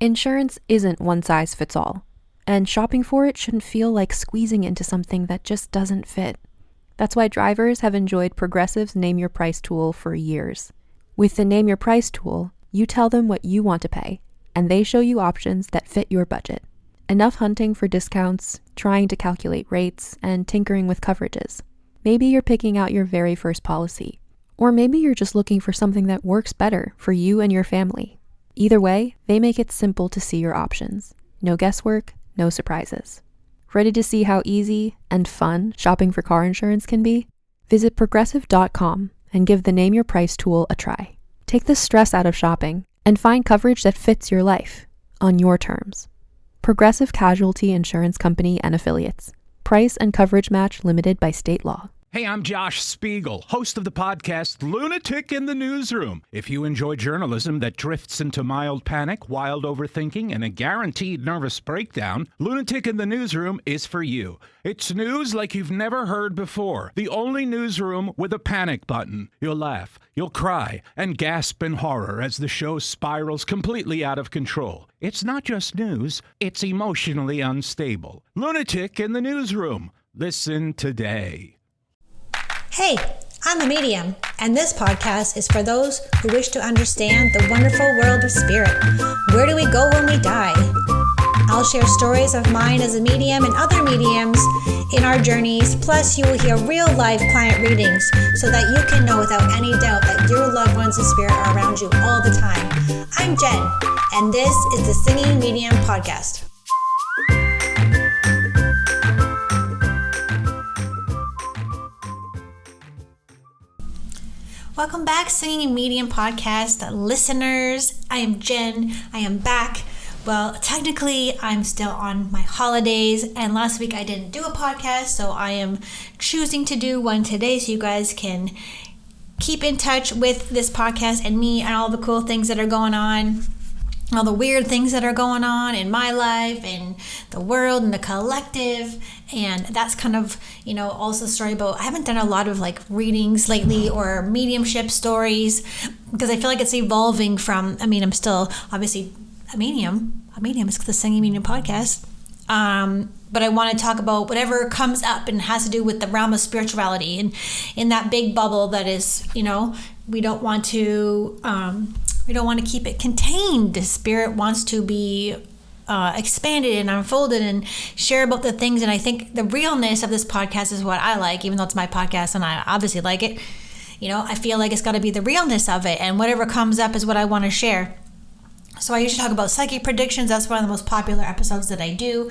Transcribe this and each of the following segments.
Insurance isn't one size fits all, and shopping for it shouldn't feel like squeezing into something that just doesn't fit. That's why drivers have enjoyed Progressive's Name Your Price tool for years. With the Name Your Price tool, you tell them what you want to pay, and they show you options that fit your budget. Enough hunting for discounts, trying to calculate rates, and tinkering with coverages. Maybe you're picking out your very first policy, or maybe you're just looking for something that works better for you and your family. Either way, they make it simple to see your options. No guesswork, no surprises. Ready to see how easy and fun shopping for car insurance can be? Visit progressive.com and give the Name Your Price tool a try. Take the stress out of shopping and find coverage that fits your life on your terms. Progressive Casualty Insurance Company and Affiliates. Price and coverage match limited by state law. Hey, I'm Josh Spiegel, host of the podcast Lunatic in the Newsroom. If you enjoy journalism that drifts into mild panic, wild overthinking, and a guaranteed nervous breakdown, Lunatic in the Newsroom is for you. It's news like you've never heard before. The only newsroom with a panic button. You'll laugh, you'll cry, and gasp in horror as the show spirals completely out of control. It's not just news, it's emotionally unstable. Lunatic in the Newsroom. Listen today. Hey, I'm a medium, and this podcast is for those who wish to understand the wonderful world of spirit. Where do we go when we die? I'll share stories of mine as a medium and other mediums in our journeys, plus you will hear real-life client readings so that you can know without any doubt that your loved ones in spirit are around you all the time. I'm Jen, and this is the Singing Medium Podcast. Welcome back, Singing Medium Podcast listeners. I am Jen. I am back. Well, technically, I'm still on my holidays, and last week I didn't do a podcast, so I am choosing to do one today so you guys can keep in touch with this podcast and me and all the cool things that are going on, all the weird things that are going on in my life and the world and the collective. And that's kind of, also a story about, I haven't done a lot of readings lately or mediumship stories because I feel like it's evolving from, I'm still obviously a medium. It's the Singing Medium Podcast. But I want to talk about whatever comes up and has to do with the realm of spirituality and in that big bubble that is, we don't want to keep it contained. The spirit wants to be expanded and unfolded and share about the things. And I think the realness of this podcast is what I like, even though it's my podcast and I obviously like it. I feel like it's got to be the realness of it, and whatever comes up is what I want to share. So I usually talk about psychic predictions. That's one of the most popular episodes that I do.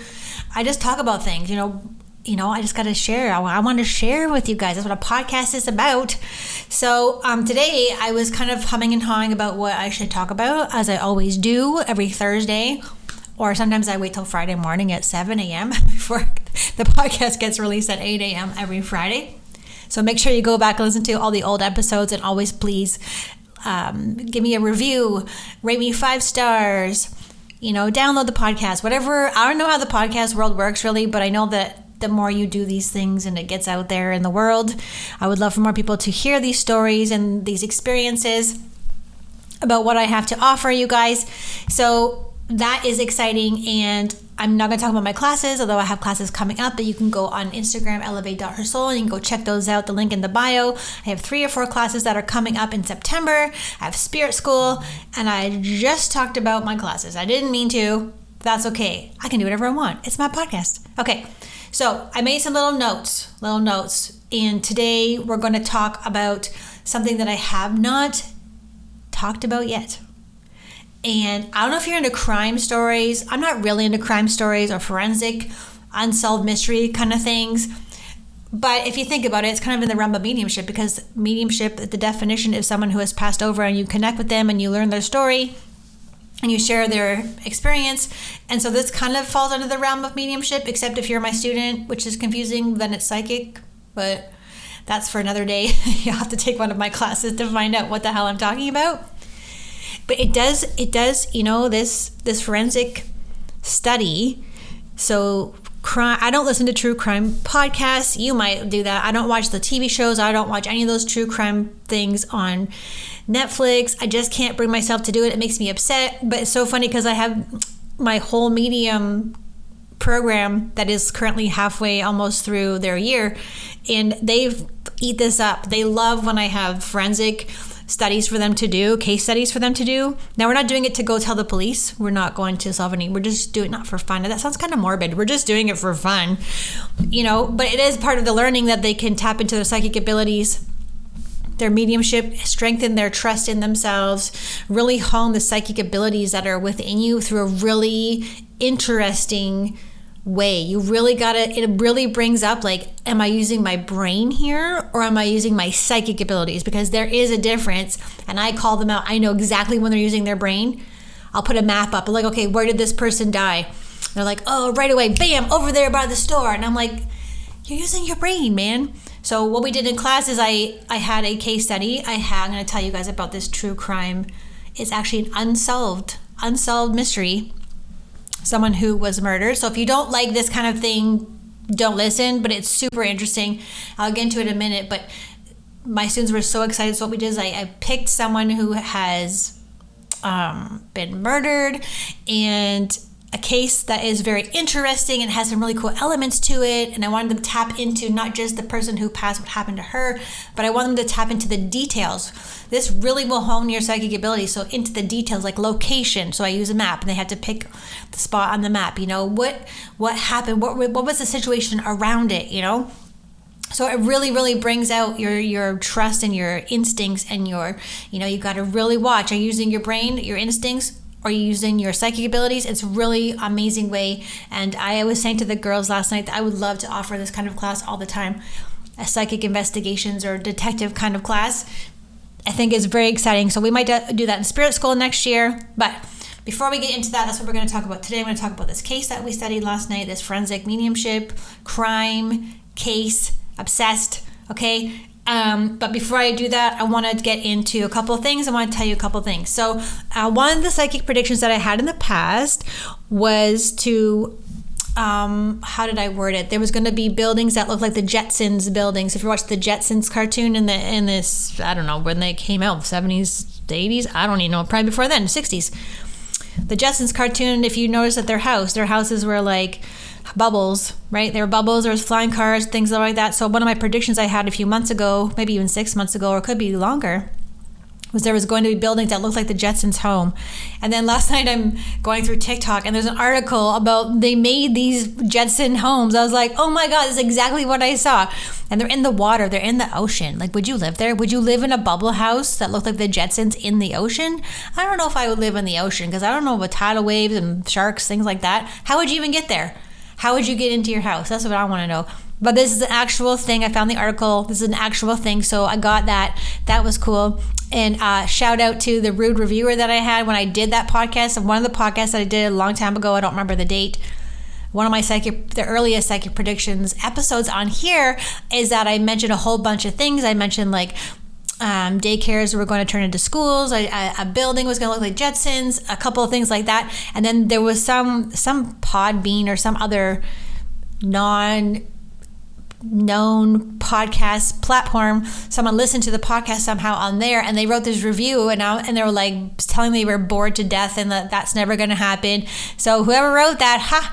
I just talk about things, I just got to share. I want to share with you guys. That's what a podcast is about. So today I was kind of humming and hawing about what I should talk about, as I always do every Thursday. Or sometimes I wait till Friday morning at 7 a.m. before the podcast gets released at 8 a.m. every Friday. So make sure you go back and listen to all the old episodes, and always please give me a review, rate me 5 stars, download the podcast, whatever. I don't know how the podcast world works really, but I know that the more you do these things and it gets out there in the world, I would love for more people to hear these stories and these experiences about what I have to offer you guys. So that is exciting, and I'm not going to talk about my classes, although I have classes coming up that you can go on Instagram, elevate.hersoul, and you can go check those out, the link in the bio. I have 3 or 4 classes that are coming up in September. I have Spirit School, and I just talked about my classes. I didn't mean to. That's okay. I can do whatever I want. It's my podcast. Okay, so I made some little notes, and today we're going to talk about something that I have not talked about yet. And I don't know if you're into crime stories. I'm not really into crime stories or forensic, unsolved mystery kind of things. But if you think about it, it's kind of in the realm of mediumship, because mediumship, the definition is someone who has passed over and you connect with them and you learn their story and you share their experience. And so this kind of falls under the realm of mediumship, except if you're my student, which is confusing, then it's psychic. But that's for another day. You'll have to take one of my classes to find out what the hell I'm talking about. But it does, this forensic study. So crime. I don't listen to true crime podcasts. You might do that. I don't watch the TV shows. I don't watch any of those true crime things on Netflix. I just can't bring myself to do it. It makes me upset. But it's so funny because I have my whole Medium program that is currently halfway almost through their year, and they eat this up. They love when I have forensic studies for them to do, case studies for them to do. Now, we're not doing it to go tell the police. We're not going to solve any. We're just doing it not for fun. That sounds kind of morbid. We're just doing it for fun, but it is part of the learning that they can tap into their psychic abilities, their mediumship, strengthen their trust in themselves, really hone the psychic abilities that are within you through a really interesting way. You really it really brings up, like, am I using my brain here or am I using my psychic abilities? Because there is a difference, and I call them out. I know exactly when they're using their brain. I'll put a map up, like, okay, where did this person die? And they're like, oh, right away, bam, over there by the store. And I'm like, you're using your brain, man. So what we did in class is I had a case study. I'm going to tell you guys about this true crime. It's actually an unsolved mystery. Someone who was murdered. So if you don't like this kind of thing, don't listen, but it's super interesting. I'll get into it in a minute, but my students were so excited. So what we did is I picked someone who has been murdered, and a case that is very interesting and has some really cool elements to it. And I wanted them to tap into not just the person who passed, what happened to her, but I want them to tap into the details. This really will hone your psychic ability. So into the details, like location. So I use a map, and they had to pick the spot on the map. What happened? What was the situation around it? So it really, really brings out your trust and your instincts, and you got to really watch. Are you using your brain, your instincts? Are you using your psychic abilities? It's a really amazing way. And I was saying to the girls last night that I would love to offer this kind of class all the time, a psychic investigations or detective kind of class. I think it's very exciting. So we might do that in Spirit School next year. But before we get into that, that's what we're going to talk about today. I'm going to talk about this case that we studied last night, this forensic mediumship, crime, case, obsessed, okay? But before I do that, I want to get into a couple of things. I want to tell you a couple of things. So one of the psychic predictions that I had in the past was to, how did I word it? There was going to be buildings that looked like the Jetsons buildings. If you watched the Jetsons cartoon in this, I don't know when they came out, 70s, 80s, I don't even know, probably before then, 60s. The Jetsons cartoon, if you notice that their houses were like bubbles, right? There were bubbles, there was flying cars, things like that. So one of my predictions I had a few months ago, maybe even 6 months ago, or it could be longer, was there was going to be buildings that looked like the Jetsons' home. And then last night I'm going through TikTok, and there's an article about they made these Jetson homes. I was like, oh my God, this is exactly what I saw. And they're in the water, they're in the ocean. Like, would you live there? Would you live in a bubble house that looked like the Jetsons in the ocean? I don't know if I would live in the ocean, because I don't know about tidal waves and sharks, things like that. How would you even get there? How would you get into your house? That's what I want to know. But this is an actual thing. I found the article. This is an actual thing. So I got that. That was cool. And shout out to the rude reviewer that I had when I did that podcast. And one of the podcasts that I did a long time ago, I don't remember the date. One of my the earliest psychic predictions episodes on here is that I mentioned a whole bunch of things. I mentioned like daycares were going to turn into schools. A building was going to look like Jetsons. A couple of things like that. And then there was some Podbean or some other non-known podcast platform. Someone listened to the podcast somehow on there, and they wrote this review, and they were like telling me they were bored to death and that's never going to happen. So whoever wrote that,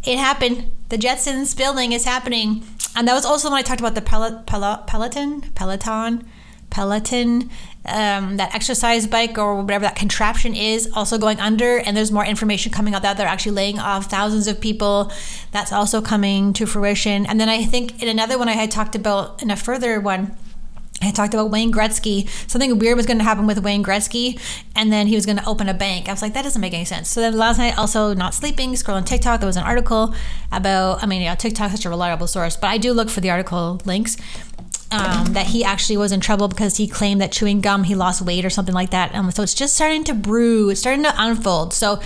it happened. The Jetsons building is happening. And that was also when I talked about the Peloton, that exercise bike or whatever that contraption is, also going under, and there's more information coming out that they're actually laying off thousands of people. That's also coming to fruition. And then I think in another one I had talked about, in a further one, I talked about Wayne Gretzky. Something weird was going to happen with Wayne Gretzky, and then he was going to open a bank. I was like, that doesn't make any sense. So then last night, also not sleeping, scrolling TikTok, there was an article about, TikTok is such a reliable source, but I do look for the article links. That he actually was in trouble because he claimed that chewing gum, he lost weight or something like that. So it's just starting to brew. It's starting to unfold. So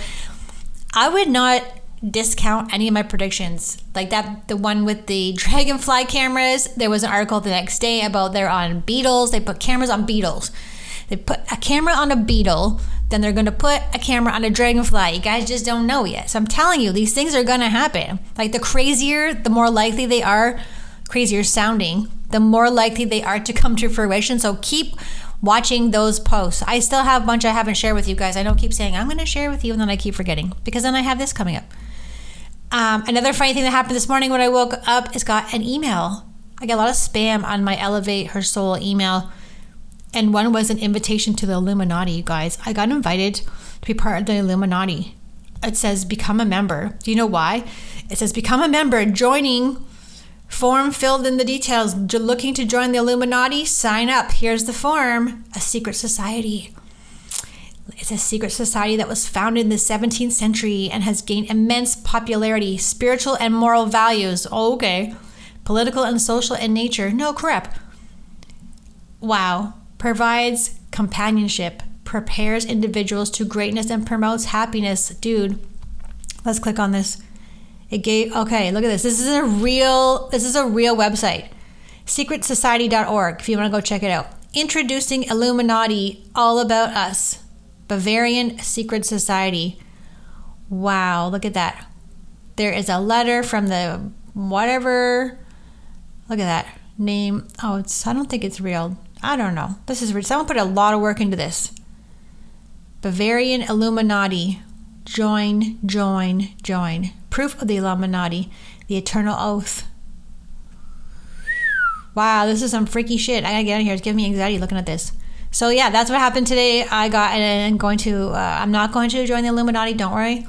I would not discount any of my predictions. Like that, the one with the dragonfly cameras, there was an article the next day about they're on beetles. They put cameras on beetles. They put a camera on a beetle then they're going to put a camera on a dragonfly. You guys just don't know yet. So I'm telling you, these things are going to happen. Like the crazier, the more likely they are, crazier sounding, the more likely they are to come to fruition. So keep watching those posts. I still have a bunch I haven't shared with you guys. I don't keep saying I'm going to share with you, and then I keep forgetting because then I have this coming up. Another funny thing that happened this morning when I woke up is got an email. I got a lot of spam on my Elevate Her Soul email. And one was an invitation to the Illuminati, you guys. I got invited to be part of the Illuminati. It says become a member. Do you know why? It says become a member, joining, form filled in the details. Looking to join the Illuminati? Sign up. Here's the form. A secret society. It's a secret society that was founded in the 17th century and has gained immense popularity, spiritual and moral values. Oh, okay. Political and social in nature. No crap. Wow. Provides companionship, prepares individuals to greatness, and promotes happiness. Dude, let's click on this. Okay, look at this. This is a real website. secretsociety.org if you want to go check it out. Introducing Illuminati, all about us. Bavarian Secret Society. Wow, look at that. There is a letter from the whatever. Look at that name. Oh, I don't think it's real. I don't know. This is weird. Someone put a lot of work into this. Bavarian Illuminati. Join. Proof of the Illuminati. The Eternal Oath. Wow, this is some freaky shit. I gotta get out of here. It's giving me anxiety looking at this. So yeah, that's what happened today. I'm not going to join the Illuminati. Don't worry.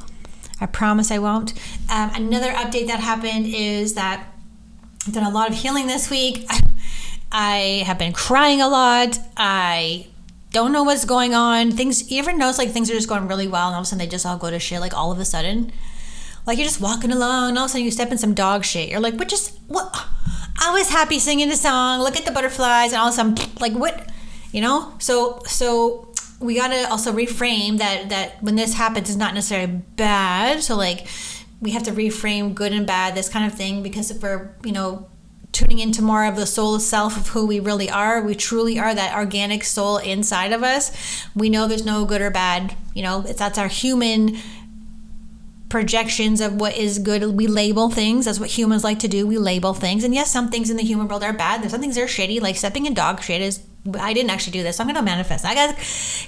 I promise I won't. Another update that happened is that I've done a lot of healing this week. I have been crying a lot. I don't know what's going on. You ever notice like things are just going really well and all of a sudden they just all go to shit like all of a sudden? Like you're just walking along and all of a sudden you step in some dog shit. You're like, what? I was happy singing the song. Look at the butterflies and all of a sudden, like what? You know? So we got to also reframe that when this happens it's not necessarily bad. So like we have to reframe good and bad, this kind of thing, because if we're, tuning into more of the soul self of who we really are, we truly are that organic soul inside of us. We know there's no good or bad. That's our human projections of what is good. We label things. That's what humans like to do. We label things. And yes, some things in the human world are bad. There's some things that are shitty, like stepping in dog shit is, I didn't actually do this, so I'm going to manifest. I got to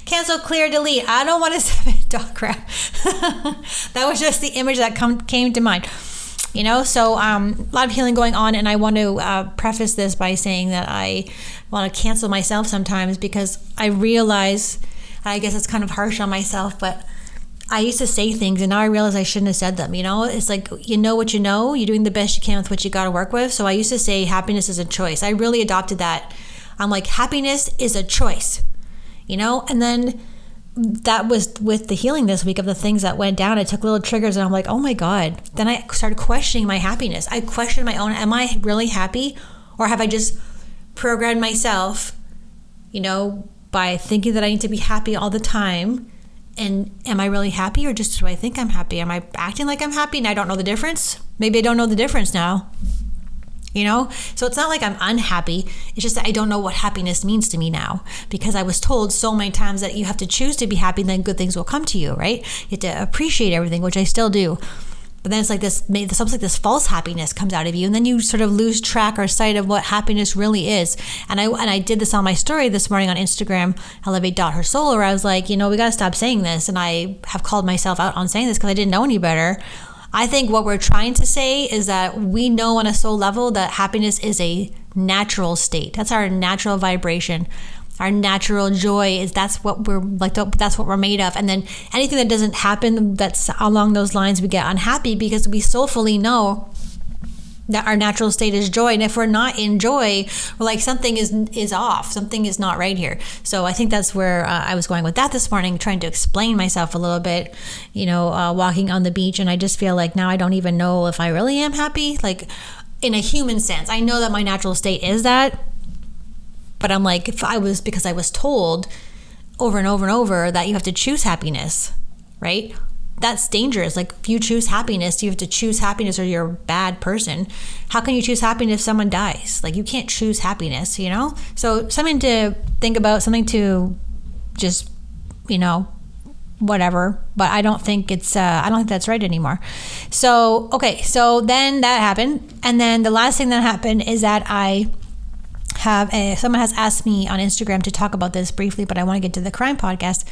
cancel, clear, delete. I don't want to step in dog crap. That was just the image that came to mind. So a lot of healing going on, and I want to preface this by saying that I want to cancel myself sometimes because I realize, I guess it's kind of harsh on myself, but I used to say things and now I realize I shouldn't have said them. It's like, you know what you know, you're doing the best you can with what you got to work with. So I used to say happiness is a choice. I really adopted that. I'm like, happiness is a choice, and then that was with the healing this week of the things that went down. I took little triggers and I'm like, oh my God. Then I started questioning my happiness. I questioned my own, am I really happy? Or have I just programmed myself, by thinking that I need to be happy all the time? And am I really happy, or just do I think I'm happy? Am I acting like I'm happy and I don't know the difference? Maybe I don't know the difference now. So it's not like I'm unhappy. It's just that I don't know what happiness means to me now, because I was told so many times that you have to choose to be happy, then good things will come to you, right? You have to appreciate everything, which I still do. But then it's like it's almost like this false happiness comes out of you, and then you sort of lose track or sight of what happiness really is. And I did this on my story this morning on Instagram, elevate.hersoul, where I was like, we got to stop saying this. And I have called myself out on saying this because I didn't know any better. I think what we're trying to say is that we know on a soul level that happiness is a natural state. That's our natural vibration. Our natural joy that's what we're like. That's what we're made of. And then anything that doesn't happen that's along those lines, we get unhappy because we soulfully know that our natural state is joy. And if we're not in joy, we're like, something is off. Something is not right here. So I think that's where I was going with that this morning, trying to explain myself a little bit, walking on the beach. And I just feel like now I don't even know if I really am happy, like in a human sense. I know that my natural state is that, but I'm like, because I was told over and over and over that you have to choose happiness, right? That's dangerous. Like, if you choose happiness, you have to choose happiness or you're a bad person. How can you choose happiness if someone dies? Like, you can't choose happiness, So something to think about, something to just, whatever, but I don't think it's I don't think that's right anymore. So okay, so then that happened, and then the last thing that happened is that I have someone has asked me on Instagram to talk about this briefly, but I want to get to the crime podcast,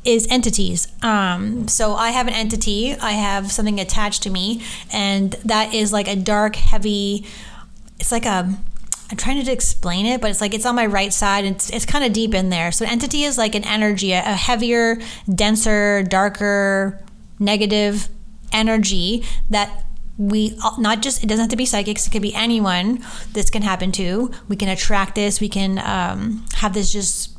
is entities. So I have an entity, I have something attached to me, and that is like a dark, heavy, it's like I'm trying to explain it, but it's like it's on my right side, and it's kind of deep in there. So entity is like an energy, a heavier, denser, darker, negative energy that we not just, it doesn't have to be psychics, it could be anyone this can happen to. We can attract this, we can have this just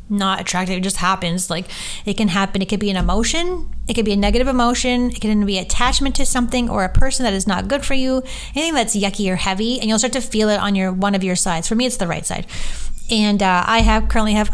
not attractive, it just happens. Like it can happen, it could be an emotion, it could be a negative emotion, it can be attachment to something or a person that is not good for you, anything that's yucky or heavy, and you'll start to feel it on one of your sides. For me, it's the right side. And I currently have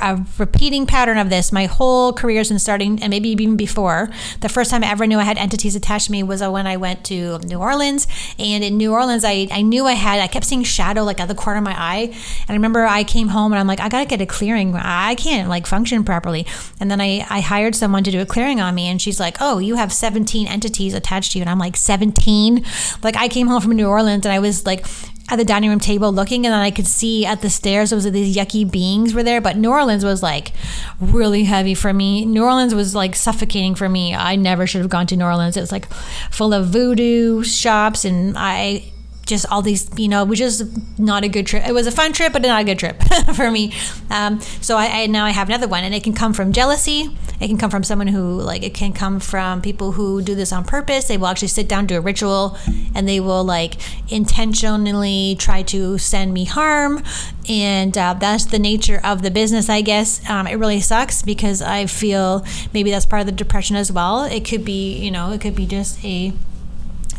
a repeating pattern of this my whole career since starting, and maybe even before. The first time I ever knew I had entities attached to me was when I went to New Orleans. And in New Orleans, I knew I kept seeing shadow like at the corner of my eye. And I remember I came home and I'm like, I gotta get a clearing. I can't like function properly. And then I hired someone to do a clearing on me, and she's like, oh, you have 17 entities attached to you. And I'm like, 17? Like I came home from New Orleans and I was like at the dining room table looking, and then I could see at the stairs there was these yucky beings were there. But New Orleans was like really heavy for me. New Orleans was like suffocating for me. I never should have gone to New Orleans. It was like full of voodoo shops, and just all these, which is not a good trip. It was a fun trip, but not a good trip for me. So I now I have another one, and it can come from jealousy. It can come from someone who it can come from people who do this on purpose. They will actually sit down, do a ritual, and they will intentionally try to send me harm. And that's the nature of the business, I guess. It really sucks because I feel maybe that's part of the depression as well. It could be, it could be just a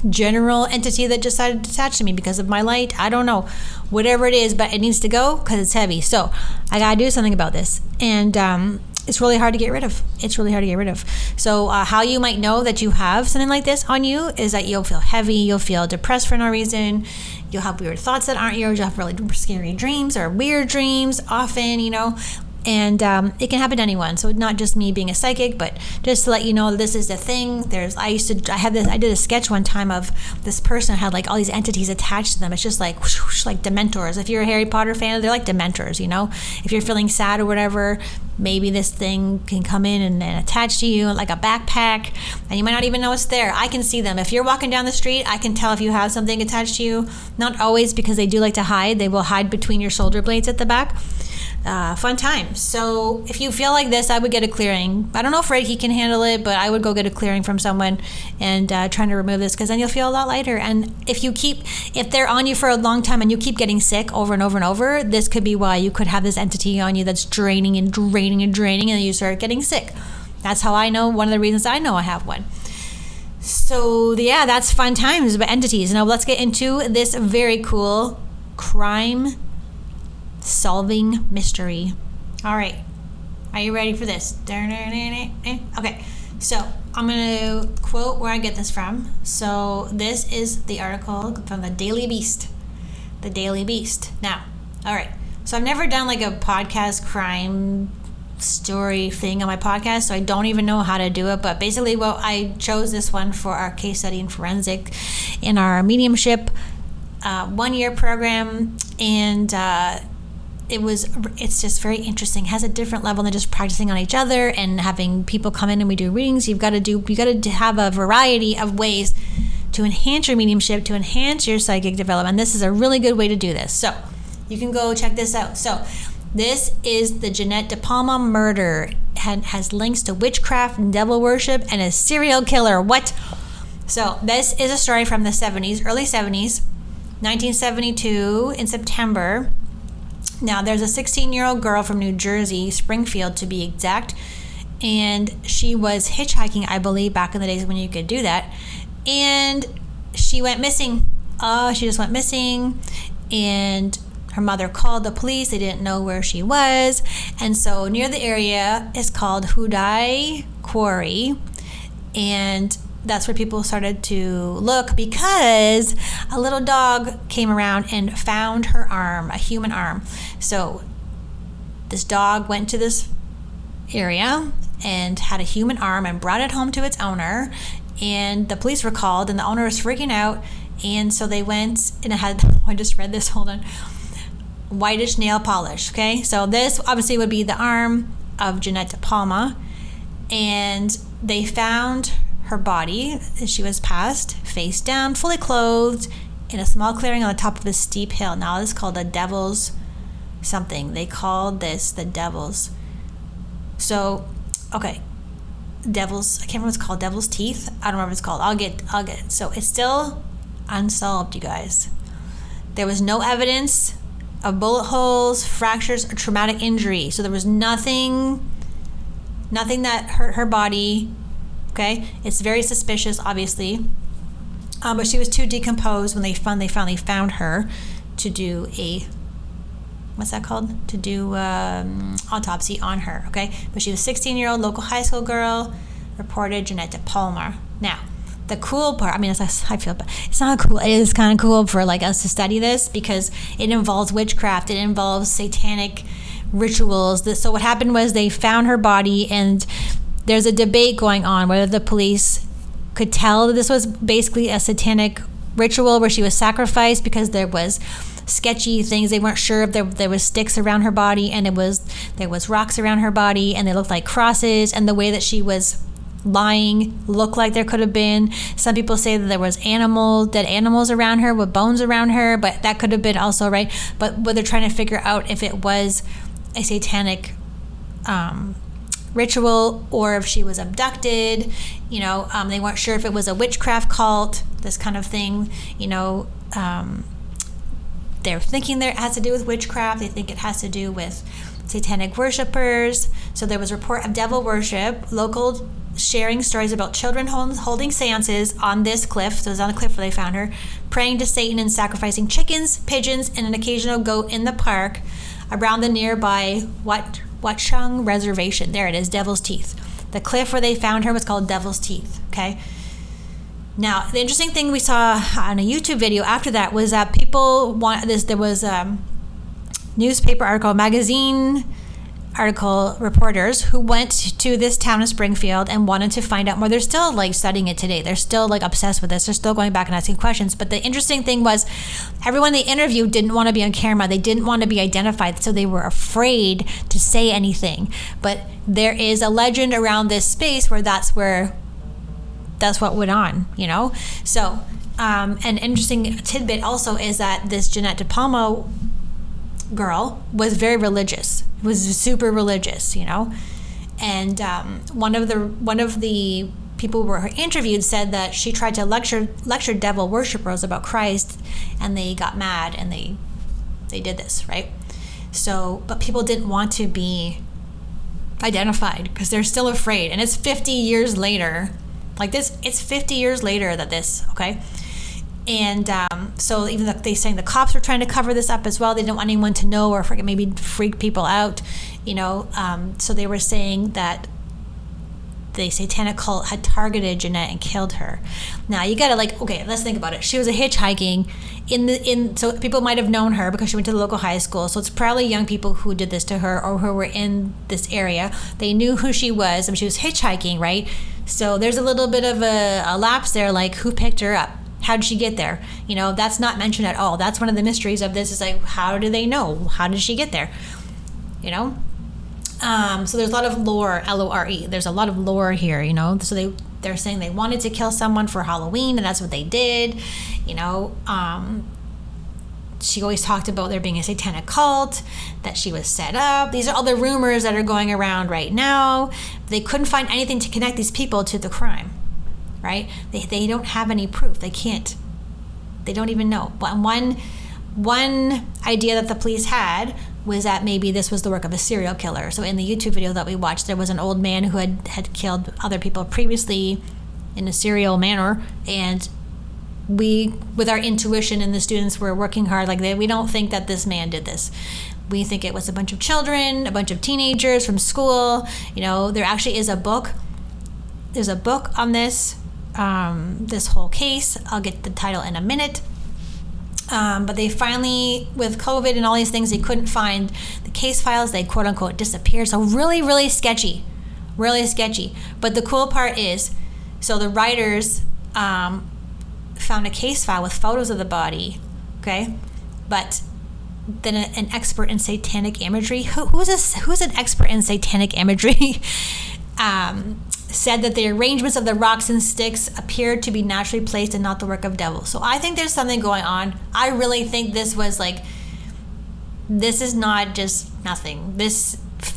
general entity that decided to attach to me because of my light. I don't know, whatever it is, but it needs to go because it's heavy. So I gotta do something about this, and it's really hard to get rid of. So how you might know that you have something like this on you is that you'll feel heavy, you'll feel depressed for no reason, you'll have weird thoughts that aren't yours, you'll have really scary dreams or weird dreams often, and it can happen to anyone. So not just me being a psychic, but just to let you know, this is the thing. I did a sketch one time of this person had all these entities attached to them. It's just like whoosh, like Dementors. If you're a Harry Potter fan, they're like Dementors, If you're feeling sad or whatever, maybe this thing can come in and attach to you like a backpack, and you might not even know it's there. I can see them. If you're walking down the street, I can tell if you have something attached to you. Not always, because they do like to hide. They will hide between your shoulder blades at the back. Fun time. So if you feel like this, I would get a clearing. I don't know if Reiki can handle it, but I would go get a clearing from someone and trying to remove this, because then you'll feel a lot lighter. And if they're on you for a long time and you keep getting sick over and over and over, this could be why you could have this entity on you that's draining and draining and draining, and you start getting sick. That's how I know, one of the reasons I know I have one. So yeah, that's fun times about entities. Now let's get into this very cool crime solving mystery. All right, are you ready for this? Okay, so I'm gonna quote where I get this from. So this is the article from the Daily Beast. Now, all right, so I've never done a podcast crime story thing on my podcast, so I don't even know how to do it. But basically, I chose this one for our case study in forensic in our mediumship 1-year program, and it's just very interesting. It has a different level than just practicing on each other and having people come in and we do readings. You got to have a variety of ways to enhance your mediumship, to enhance your psychic development. This is a really good way to do this. So you can go check this out. So this is the Jeanette DePalma murder. Has links to witchcraft and devil worship and a serial killer. What? So this is a story from the 70s, early 70s, 1972 in September. Now, there's a 16-year-old girl from New Jersey, Springfield to be exact, and she was hitchhiking, I believe, back in the days when you could do that, and she went missing. She just went missing, and her mother called the police. They didn't know where she was, and so near the area is called Hudai Quarry, and that's where people started to look, because a little dog came around and found her arm, a human arm. So this dog went to this area and had a human arm and brought it home to its owner. And the police were called, and the owner was freaking out. And so they went, and it had, I just read this, hold on, whitish nail polish, okay? So this obviously would be the arm of Jeanette DePalma. And they found her body as she was passed, face down, fully clothed, in a small clearing on the top of a steep hill. Now this is called the Devil's something. They called this the Devil's. So, okay. Devil's, I can't remember what it's called, Devil's Teeth. I don't remember what it's called. I'll get it. So it's still unsolved, you guys. There was no evidence of bullet holes, fractures, or traumatic injury. So there was nothing that hurt her body. Okay, it's very suspicious, obviously. But she was too decomposed when they finally found her to do a, what's that called? To do autopsy on her, okay? But she was a 16-year-old local high school girl, reported Jeanette DePalma. Now, the cool part, I mean, I feel bad. It's not cool. It is kind of cool for like us to study this because it involves witchcraft. It involves satanic rituals. So what happened was they found her body, and there's a debate going on whether the police could tell that this was basically a satanic ritual where she was sacrificed because there was sketchy things. They weren't sure if there was sticks around her body, and there was rocks around her body, and they looked like crosses, and the way that she was lying looked like there could have been. Some people say that there was dead animals around her with bones around her, but that could have been also, right? But what they're trying to figure out if it was a satanic ritual or if she was abducted. They weren't sure if it was a witchcraft cult, this kind of thing. They're thinking it has to do with witchcraft. They think it has to do with satanic worshipers. So there was a report of devil worship, local sharing stories about children holding seances on this cliff. So it was on the cliff where they found her, praying to Satan and sacrificing chickens, pigeons, and an occasional goat in the park around the nearby Watchung Reservation. There it is, Devil's Teeth. The cliff where they found her was called Devil's Teeth, okay? Now, the interesting thing we saw on a YouTube video after that was that people want this. There was a newspaper article, magazine article, reporters who went to this town of Springfield and wanted to find out more. They're still like studying it today. They're still like obsessed with this. They're still going back and asking questions. But the interesting thing was everyone they interviewed didn't want to be on camera. They didn't want to be identified. So they were afraid to say anything. But there is a legend around this space where that's what went on, So an interesting tidbit also is that this Jeanette DePalma girl was very religious, was super religious, and one of the people who were interviewed said that she tried to lecture devil worshipers about Christ, and they got mad and they did this, right? So, but people didn't want to be identified because they're still afraid, and it's 50 years later. Like this, it's 50 years later that this, okay? And so even though they're saying the cops were trying to cover this up as well, they didn't want anyone to know or maybe freak people out, so they were saying that the satanic cult had targeted Jeanette and killed her. Now you gotta okay, let's think about it. She was hitchhiking so people might have known her because she went to the local high school. So it's probably young people who did this to her or who were in this area. They knew who she was, and she was hitchhiking, right? So there's a little bit of a lapse there, like who picked her up? How did she get there? That's not mentioned at all. That's one of the mysteries of this, is like, how do they know? How did she get there? So there's a lot of lore, L-O-R-E. There's a lot of lore here, So they're saying they wanted to kill someone for Halloween, and that's what they did. She always talked about there being a satanic cult, that she was set up. These are all the rumors that are going around right now. They couldn't find anything to connect these people to the crime, right? They don't have any proof. They can't. They don't even know. But one idea that the police had was that maybe this was the work of a serial killer. So in the YouTube video that we watched, there was an old man who had killed other people previously in a serial manner, and we, with our intuition, and the students were working hard, we don't think that this man did this. We think it was a bunch of children, a bunch of teenagers from school. There actually is a book. There's a book on this whole case. I'll get the title in a minute. But they finally, with COVID and all these things, they couldn't find the case files. They quote unquote disappeared. So really, really sketchy. Really sketchy. But the cool part is, so the writers found a case file with photos of the body, okay? But then an expert in satanic imagery, who's an expert in satanic imagery, said that the arrangements of the rocks and sticks appeared to be naturally placed and not the work of devils. So I think there's something going on. I really think this was like, this is not just nothing.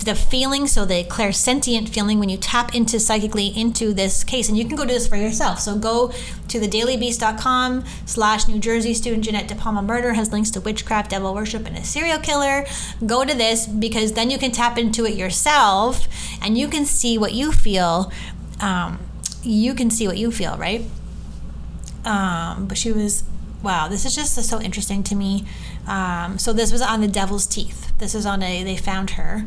The feeling, so the clairsentient feeling when you tap into psychically into this case, and you can go do this for yourself. So go to thedailybeast.com/New Jersey student Jeanette DePalma murder has links to witchcraft, devil worship, and a serial killer. Go to this, because then you can tap into it yourself and you can see what you feel. Right? But she was, wow, this is just so interesting to me. So this was on the devil's teeth. This is on they found her.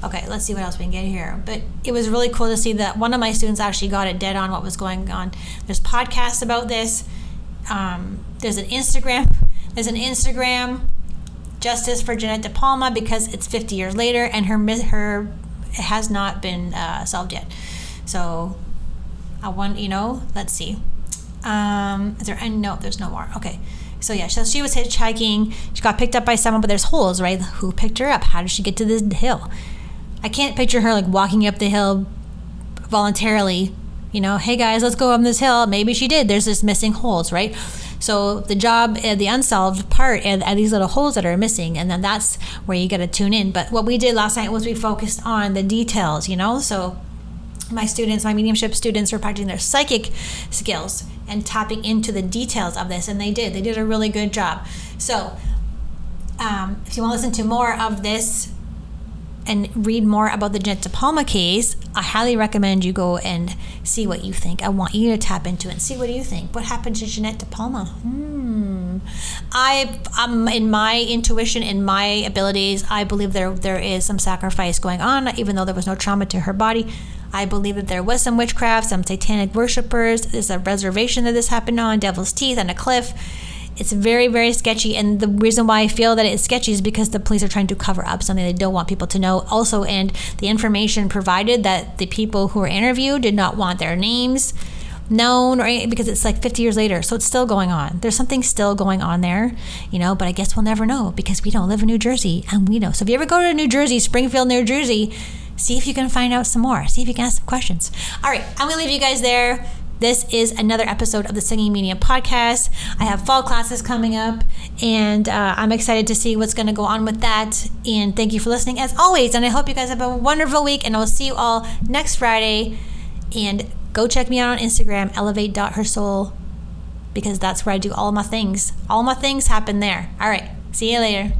Okay, let's see what else we can get here. But it was really cool to see that one of my students actually got it dead on what was going on. There's podcasts about this. There's an Instagram. Justice for Jeanette DePalma, because it's 50 years later and her it has not been solved yet. So I want, let's see. Is there any? No, there's no more. Okay. So yeah, so she was hitchhiking. She got picked up by someone, but there's holes, right? Who picked her up? How did she get to this hill? I can't picture her like walking up the hill voluntarily. Hey guys, let's go up this hill. Maybe she did. There's just missing holes, right? So the job, the unsolved part, are these little holes that are missing, and then that's where you got to tune in. But what we did last night was we focused on the details. So my mediumship students are practicing their psychic skills and tapping into the details of this, and they did a really good job. So if you want to listen to more of this and read more about the Jeanette DePalma case, I highly recommend you go and see what you think. I want you to tap into it and see what you think. What happened to Jeanette DePalma? In my intuition, in my abilities, I believe there is some sacrifice going on, even though there was no trauma to her body. I believe that there was some witchcraft, some satanic worshipers. There's a reservation that this happened on, Devil's Teeth, and a cliff. It's very, very sketchy, and the reason why I feel that it's sketchy is because the police are trying to cover up something they don't want people to know. Also, and the information provided that the people who were interviewed did not want their names known, or because it's like 50 years later, so it's still going on. There's something still going on there, but I guess we'll never know because we don't live in New Jersey, and we know. So if you ever go to New Jersey, Springfield, New Jersey, see if you can find out some more. See if you can ask some questions. All right, I'm going to leave you guys there. This is another episode of the Singing Medium podcast. I have fall classes coming up, and I'm excited to see what's going to go on with that. And thank you for listening as always. And I hope you guys have a wonderful week, and I'll see you all next Friday. And go check me out on Instagram, elevate.hersoul, because that's where I do all my things. All my things happen there. All right, see you later.